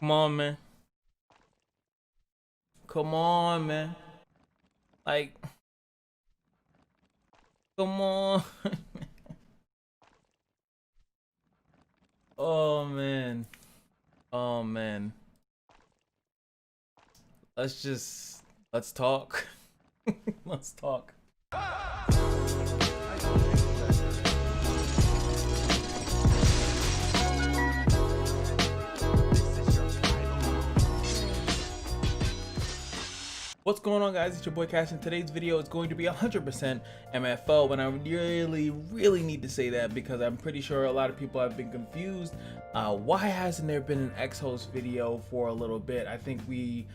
Come on, man. Come on, man. Like, come on. Oh, man. Oh, man. Let's talk. Let's talk. What's going on, guys? It's your boy Cash, and today's video is going to be 100% MFO, and I really need to say that because I'm pretty sure a lot of people have been confused. Why hasn't there been an Exos video for a little bit? I think we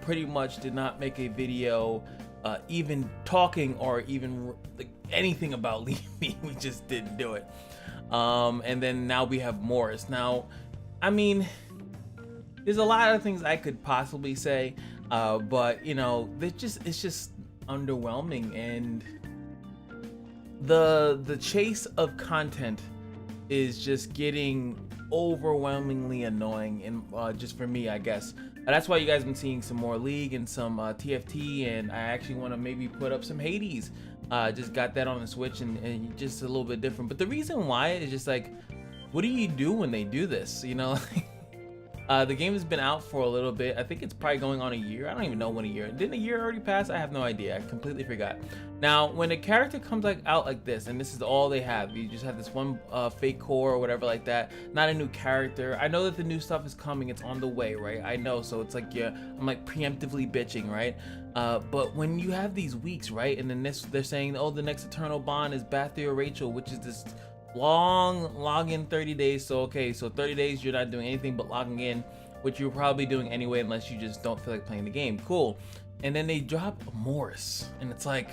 pretty much did not make a video even talking or even like anything about LAKEY. We just didn't do it. And then now we have Morris. Now, I mean, there's a lot of things I could possibly say, but you know, it's just underwhelming, and the chase of content is just getting overwhelmingly annoying, and just for me, I guess. And that's why you guys been seeing some more League and some TFT, and I actually want to maybe put up some Hades. Just got that on the Switch, and just a little bit different. But the reason why is just like, what do you do when they do this? You know. The game has been out for a little bit. I think it's probably going on a year. I don't even know when a year. Didn't a year already pass? I have no idea. I completely forgot. Now, when a character comes out like this, and this is all they have, you just have this one fake core or whatever like that. Not a new character. I know that the new stuff is coming. It's on the way, right? I know. So it's like, yeah, I'm like preemptively bitching, right? But when you have these weeks, right? And then they're saying, oh, the next Eternal Bond is Bathy or Rachel, which is this long login 30 days. So okay, so 30 days you're not doing anything but logging in, which you're probably doing anyway unless you just don't feel like playing the game. Cool. And then they drop Morris, and it's like,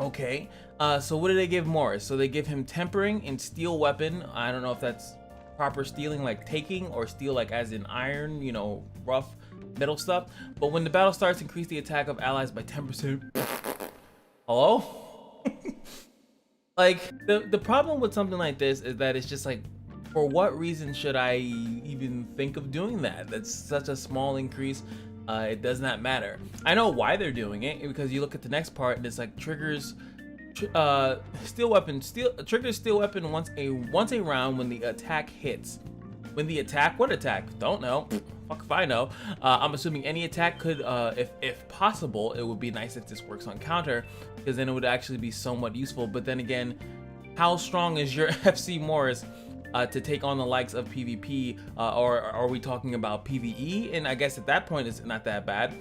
okay, so what do they give Morris? So they give him tempering and steel weapon. I don't know if that's proper stealing like taking, or steel like as in iron, you know, rough metal stuff. But when the battle starts, increase the attack of allies by 10%. Hello? Like, the problem with something like this is that it's just like, for what reason should I even think of doing that? That's such a small increase. It does not matter. I know why they're doing it, because you look at the next part and it's like triggers steel weapon triggers steel weapon once a round when the attack hits. When the attack, what attack? Don't know. Fuck if I know. I'm assuming any attack could, if possible, it would be nice if this works on counter, because then it would actually be somewhat useful. But then again, how strong is your FC Morris to take on the likes of PvP, or are we talking about PvE? And I guess at that point it's not that bad.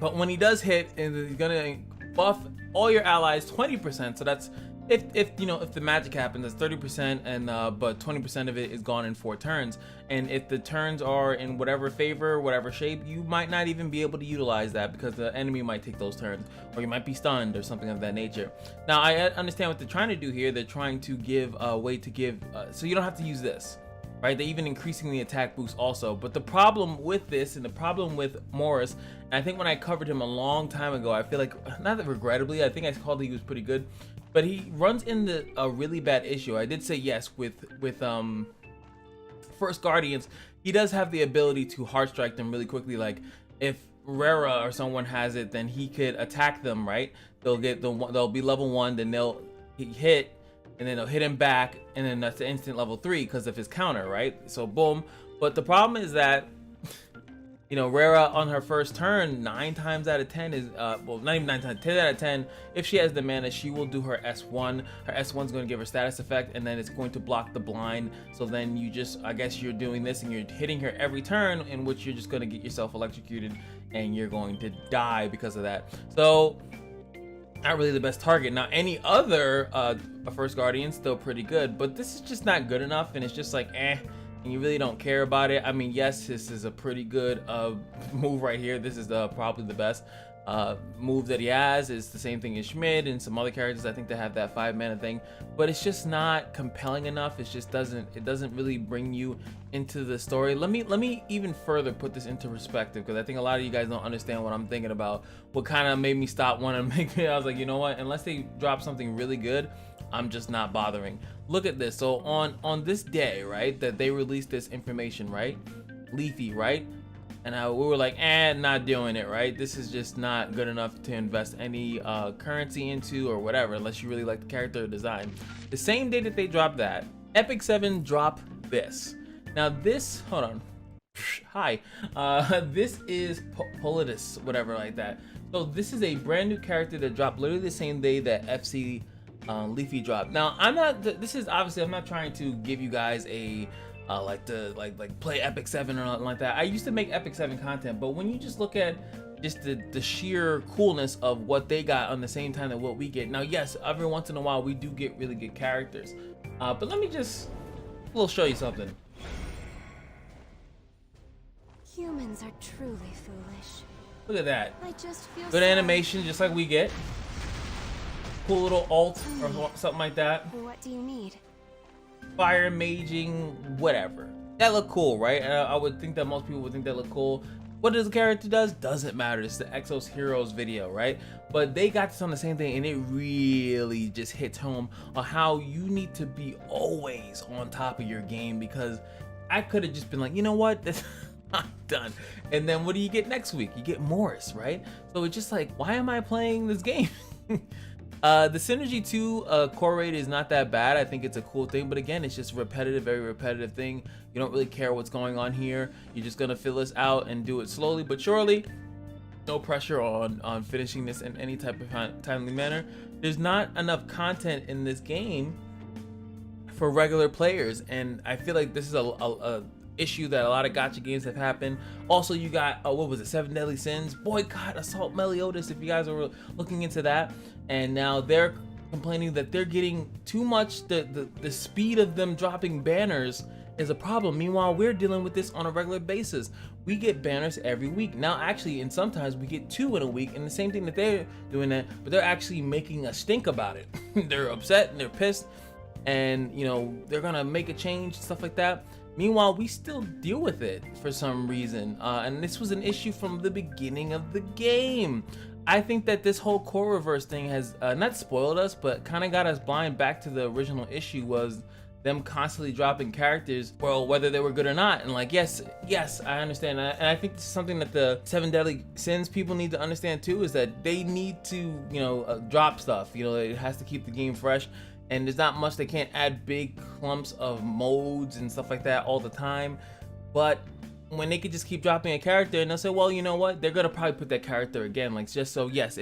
But when he does hit, and he's gonna buff all your allies 20%, so that's if you know, if the magic happens, that's 30%, and but 20% of it is gone in 4 turns. And if the turns are in whatever favor, whatever shape, you might not even be able to utilize that because the enemy might take those turns, or you might be stunned or something of that nature. Now, I understand what they're trying to do here. They're trying to give a way to give so you don't have to use this, right? They're even increasing the attack boost also. But the problem with this, and the problem with Morris, and I think when I covered him a long time ago, I feel like, not that regrettably, I think I called he was pretty good, but he runs into a really bad issue. I did say yes with First Guardians. He does have the ability to hard strike them really quickly. Like if Rera or someone has it, then he could attack them, right? They'll be level 1, then they'll hit, and then they'll hit him back, and then that's the instant level 3 because of his counter, right? So boom. But the problem is that, you know, Rera on her first turn, 9 times out of 10 is, well, not even 9 times, 10 out of 10, if she has the mana, she will do her S1. Her S1 is going to give her status effect, and then it's going to block the blind. So then you just, I guess you're doing this and you're hitting her every turn, in which you're just going to get yourself electrocuted and you're going to die because of that. So not really the best target. Now, any other First Guardian, still pretty good, but this is just not good enough, and it's just like, eh, and you really don't care about it. I mean, yes, this is a pretty good move right here. This is probably the best, move that he has. It's the same thing as Schmidt and some other characters. I think they have that 5-mana thing, but it's just not compelling enough. It just doesn't really bring you into the story. Let me even further put this into perspective, because I think a lot of you guys don't understand what I'm thinking about. What kind of made me stop wanting to make it, I was like, you know what, unless they drop something really good, I'm just not bothering. Look at this. So on this day, right, that they released this information, right, Leafy, right, and we were like, not doing it, right? This is just not good enough to invest any currency into or whatever, unless you really like the character design. The same day that they dropped that, Epic 7 dropped this. Now this, hold on, hi, this is Politis, whatever like that. So this is a brand new character that dropped literally the same day that FC Leafy dropped. Now I'm not, this is obviously, I'm not trying to give you guys a like play Epic 7 or nothing like that. I used to make Epic 7 content, but when you just look at just the sheer coolness of what they got on the same time that what we get. Now, yes, every once in a while we do get really good characters, but let me just show you something. Humans are truly foolish. Look at that. I just feel good animation, just like we get. Cool little alt or something like that. What do you need? Fire maging, whatever. That look cool, right? I would think that most people would think that look cool. What does the character does? Doesn't matter. It's the Exos Heroes video, right? But they got this on the same thing, and it really just hits home on how you need to be always on top of your game, because I could have just been like, you know what? That's not done. And then what do you get next week? You get Morris, right? So it's just like, why am I playing this game? The Synergy 2 core rate is not that bad. I think it's a cool thing, but again, it's just repetitive, very repetitive thing. You don't really care what's going on here. You're just gonna fill this out and do it slowly but surely. No pressure on finishing this in any type of timely manner. There's not enough content in this game for regular players, and I feel like this is a issue that a lot of gacha games have happened. Also, you got what was it, 7 Deadly Sins, Boycott, Assault Meliodas, if you guys are looking into that. And now they're complaining that they're getting too much, the speed of them dropping banners is a problem. Meanwhile, we're dealing with this on a regular basis. We get banners every week. Now actually, and sometimes we get 2 in a week, and the same thing that they're doing that, but they're actually making a stink about it. They're upset and they're pissed, and you know, they're gonna make a change, stuff like that. Meanwhile, we still deal with it for some reason, and this was an issue from the beginning of the game. I think that this whole core reverse thing has not spoiled us, but kind of got us blind back to the original issue, was them constantly dropping characters, well, whether they were good or not. And like, yes, I understand that. And I think this is something that the 7 Deadly Sins people need to understand too, is that they need to, you know, drop stuff. You know, it has to keep the game fresh. And there's not much, they can't add big clumps of modes and stuff like that all the time. But when they could just keep dropping a character and they'll say, well, you know what, they're gonna probably put that character again, like, just so, yes,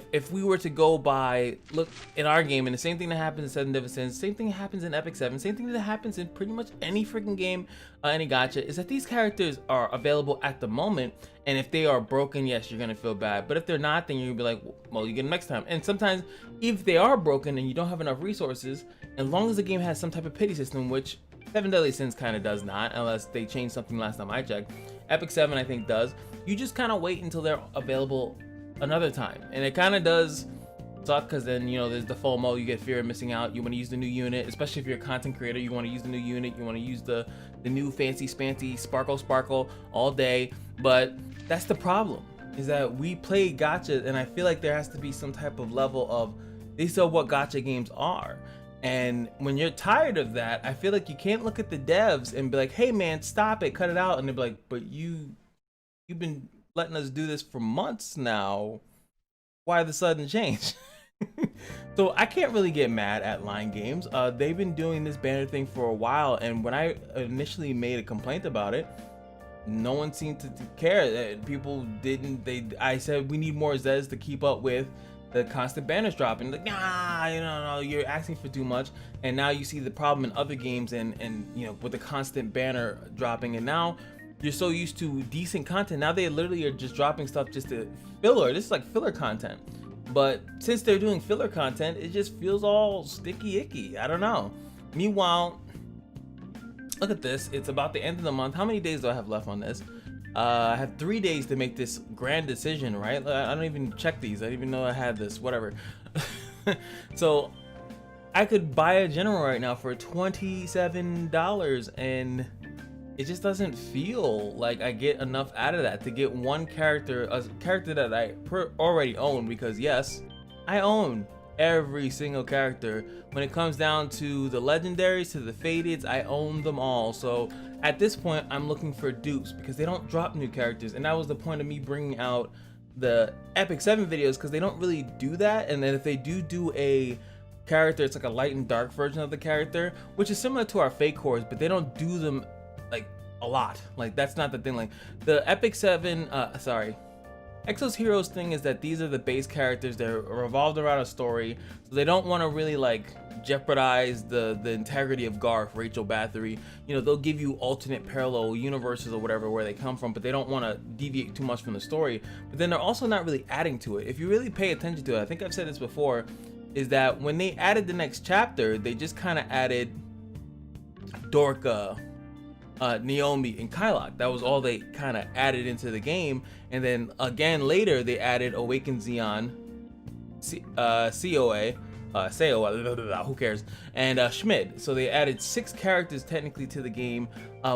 if we were to go by, look in our game, and the same thing that happens in 7 Deadly Sins, same thing that happens in Epic 7, same thing that happens in pretty much any freaking game, any gacha, is that these characters are available at the moment, and if they are broken, yes, you're gonna feel bad, but if they're not, then you're gonna be like, well, you get them next time. And sometimes if they are broken and you don't have enough resources, as long as the game has some type of pity system, which 7 Deadly Sins kind of does not, unless they changed something last time I checked. Epic 7 I think does. You just kind of wait until they're available another time, and it kind of does suck, because then, you know, there's the FOMO, you get fear of missing out. You want to use the new unit, especially if you're a content creator. You want to use the new unit, you want to use the new fancy spancy sparkle all day. But that's the problem, is that we play gacha, and I feel like there has to be some type of level of, these are what gacha games are. And when you're tired of that, I feel like you can't look at the devs and be like, hey man, stop it, cut it out. And they'll be like, but you've been letting us do this for months now. Why the sudden change? So I can't really get mad at Line Games. They've been doing this banner thing for a while, and when I initially made a complaint about it, no one seemed to care. People didn't. I said we need more ZEUZ to keep up with the constant banners dropping. Like, nah, you know, no, you're asking for too much. And now you see the problem in other games, and you know, with the constant banner dropping, and now you're so used to decent content. Now they literally are just dropping stuff just to filler. This is like filler content. But since they're doing filler content, it just feels all sticky icky. I don't know. Meanwhile, look at this. It's about the end of the month. How many days do I have left on this? I have 3 days to make this grand decision, right? I don't even check these. I didn't even know I had this, whatever. So I could buy a general right now for $27, and it just doesn't feel like I get enough out of that to get one character, a character that I already own, because yes, I own every single character. When it comes down to the legendaries, to the fadeds, I own them all. So at this point, I'm looking for dupes because they don't drop new characters, and that was the point of me bringing out the Epic 7 videos, because they don't really do that. And then if they do a character, it's like a light and dark version of the character, which is similar to our fake cores, but they don't do them like a lot. Like, that's not the thing. Like the Epic 7 Exos Heroes thing is that these are the base characters. They're revolved around a story, so they don't want to really like jeopardize the integrity of Garth, Rachel Bathory. You know, they'll give you alternate parallel universes or whatever where they come from, but they don't want to deviate too much from the story. But then they're also not really adding to it. If you really pay attention to it, I think I've said this before, is that when they added the next chapter, they just kind of added Dorka, Naomi, and Kylock. That was all they kind of added into the game. And then again later they added Awakened Xeon, COA, who cares, and Schmid. So they added 6 characters technically to the game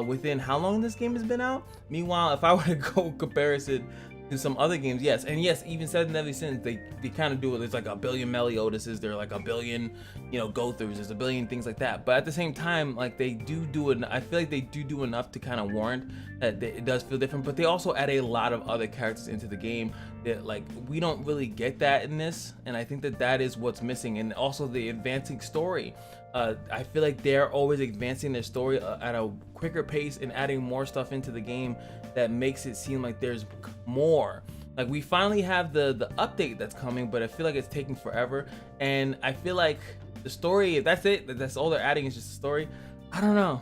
within how long this game has been out. Meanwhile, if I were to go comparison to some other games, yes, and yes, even 7 Deadly Sins, they kind of do it. There's like a billion Meliodases, there are like a billion, you know, go-throughs, there's a billion things like that. But at the same time, like they do it. I feel like they do enough to kind of warrant that it does feel different. But they also add a lot of other characters into the game that, like, we don't really get that in this, and I think that is what's missing. And also the advancing story. I feel like they're always advancing their story at a quicker pace and adding more stuff into the game that makes it seem like there's more. Like, we finally have the update that's coming, but I feel like it's taking forever. And I feel like the story, if that's all they're adding is just a story, I don't know.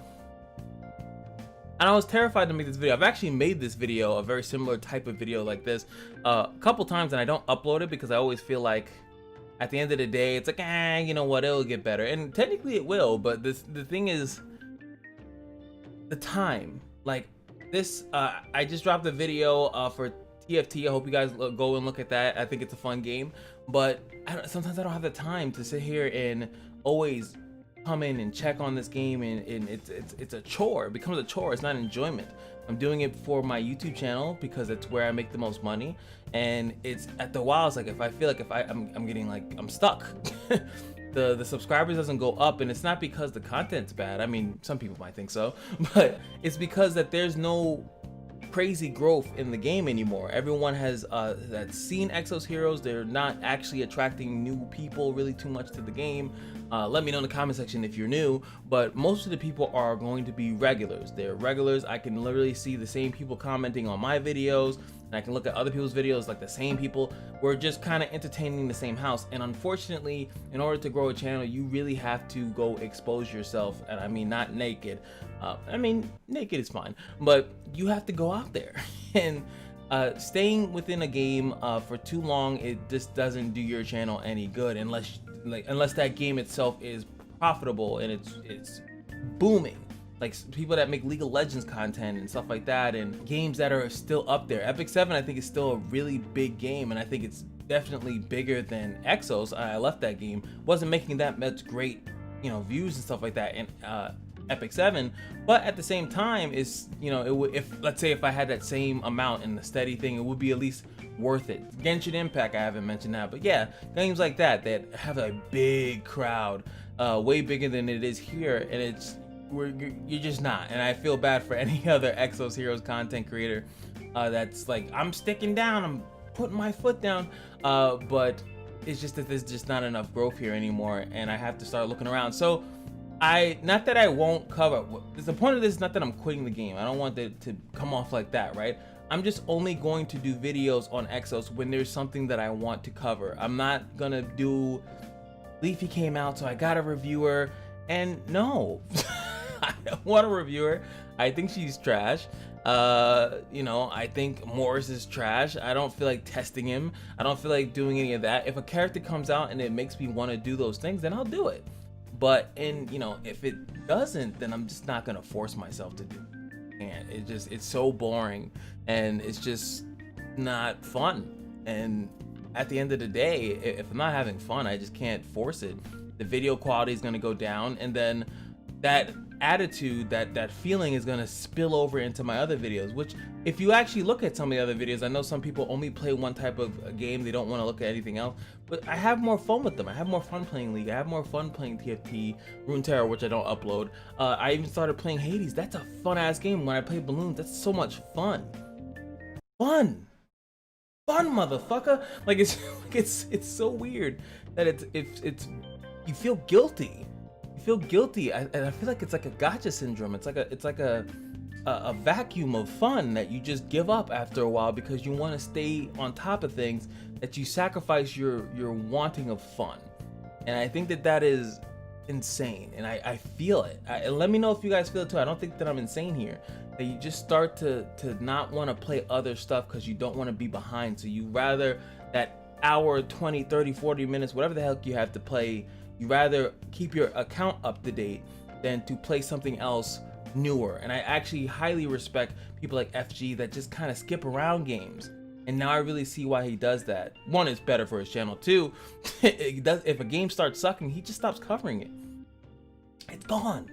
And I was terrified to make this video. I've actually made this video, a very similar type of video like this, a couple times, and I don't upload it because I always feel like at the end of the day, it's like, you know what, it'll get better. And technically it will, but the thing is, the time. Like, this, I just dropped a video for TFT. I hope you guys go and look at that. I think it's a fun game, but sometimes I don't have the time to sit here and always come in and check on this game, and it's a chore. It becomes a chore. It's not enjoyment. I'm doing it for my YouTube channel because it's where I make the most money, and it's at the while, it's like if I feel like I'm getting like I'm stuck. the subscribers doesn't go up, and it's not because the content's bad. I mean, some people might think so, but it's because that there's no crazy growth in the game anymore. Everyone has that's seen Exos Heroes. They're not actually attracting new people really too much to the game. Let me know in the comment section if you're new, but most of the people are going to be regulars. They're regulars. I can literally see the same people commenting on my videos, and I can look at other people's videos, like the same people. We're just kind of entertaining the same house. And unfortunately, in order to grow a channel, you really have to go expose yourself. And I mean, not naked. I mean, naked is fine, but you have to go out there. And staying within a game for too long, it just doesn't do your channel any good unless that game itself is profitable and it's booming. Like people that make League of Legends content and stuff like that, and games that are still up there. Epic 7, I think, is still a really big game, and I think it's definitely bigger than Exos. I left that game, wasn't making that much great, you know, views and stuff like that in Epic 7, but at the same time, is, you know, if let's say if I had that same amount in the steady thing, it would be at least worth it. Genshin Impact, I haven't mentioned that, but yeah, games like that have a big crowd, way bigger than it is here, and you're just not. And I feel bad for any other Exos Heroes content creator that's like, I'm sticking down, I'm putting my foot down, but it's just that there's just not enough growth here anymore, and I have to start looking around. So not that I won't cover, the point of this is not that I'm quitting the game. I don't want it to come off like that, right? I'm just only going to do videos on Exos when there's something that I want to cover. I'm not gonna do Leafy came out, so I got a reviewer, and no. I don't want a reviewer. I think she's trash. You know, I think Morris is trash. I don't feel like testing him. I don't feel like doing any of that. If a character comes out and it makes me want to do those things, then I'll do it. But you know, if it doesn't, then I'm just not gonna force myself to do it. can't. It's so boring, and it's just not fun. And at the end of the day, if I'm not having fun, I just can't force it. The video quality is going to go down, and then that attitude, that feeling is going to spill over into my other videos, which if you actually look at some of the other videos, I know some people only play one type of game, they don't want to look at anything else, but I have more fun with them. I have more fun playing League, I have more fun playing TFT, Runeterra, which I don't upload. I even started playing Hades. That's a fun ass game. When I play Balloons, that's so much fun. Fun, motherfucker. Like it's so weird that it's you feel guilty. You feel guilty, and I feel like it's like a gotcha syndrome. It's like a vacuum of fun that you just give up after a while because you want to stay on top of things, that you sacrifice your wanting of fun. And I think that is insane, and I feel it. And let me know if you guys feel it too. I don't think that I'm insane here. That you just start to not want to play other stuff because you don't want to be behind. So you rather that hour, 20, 30, 40 minutes, whatever the hell you have to play, you rather keep your account up to date than to play something else newer. And I actually highly respect people like FG that just kind of skip around games. And now I really see why he does that. One, it's better for his channel. Two, if a game starts sucking, he just stops covering it. It's gone.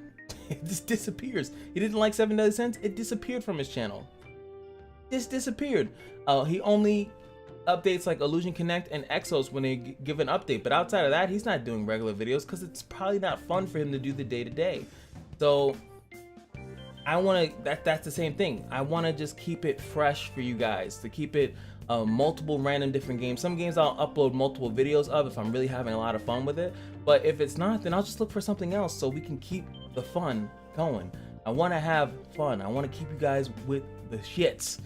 It just disappears. He didn't like 7 Deadly Sins, it disappeared from his channel. Just disappeared. He only updates like Illusion Connect and Exos when they give an update, but outside of that, he's not doing regular videos because it's probably not fun for him to do the day-to-day. So I want to, that's the same thing. I want to just keep it fresh for you guys, to keep it multiple random different games. Some games I'll upload multiple videos of if I'm really having a lot of fun with it, but if it's not, then I'll just look for something else so we can keep the fun going. I want to have fun. I want to keep you guys with the shits,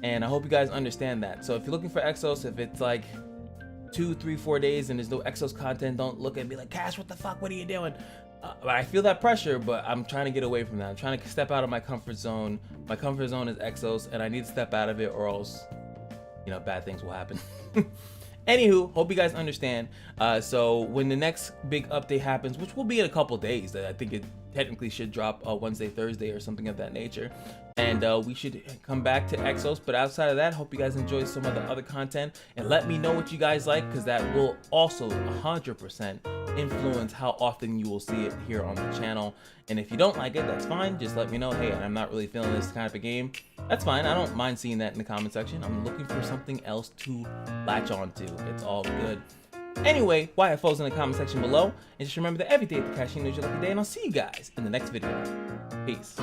and I hope you guys understand that. So if you're looking for Exos, if it's like 2, 3, 4 days and there's no Exos content, don't look at me like, Cash, what the fuck, what are you doing? I feel that pressure, but I'm trying to get away from that. I'm trying to step out of my comfort zone. My comfort zone is Exos, and I need to step out of it, or else, you know, bad things will happen. Anywho, hope you guys understand. So when the next big update happens, which will be in a couple days, I think it technically should drop Wednesday, Thursday, or something of that nature, and we should come back to Exos. But outside of that, hope you guys enjoy some of the other content, and let me know what you guys like, because that will also 100% influence how often you will see it here on the channel. And if you don't like it, that's fine. Just let me know, hey, I'm not really feeling this kind of a game. That's fine. I don't mind seeing that in the comment section. I'm looking for something else to latch on to. It's all good. Anyway, YFO's in the comment section below. And just remember that every day at the Kashino is your lucky day, and I'll see you guys in the next video. Peace.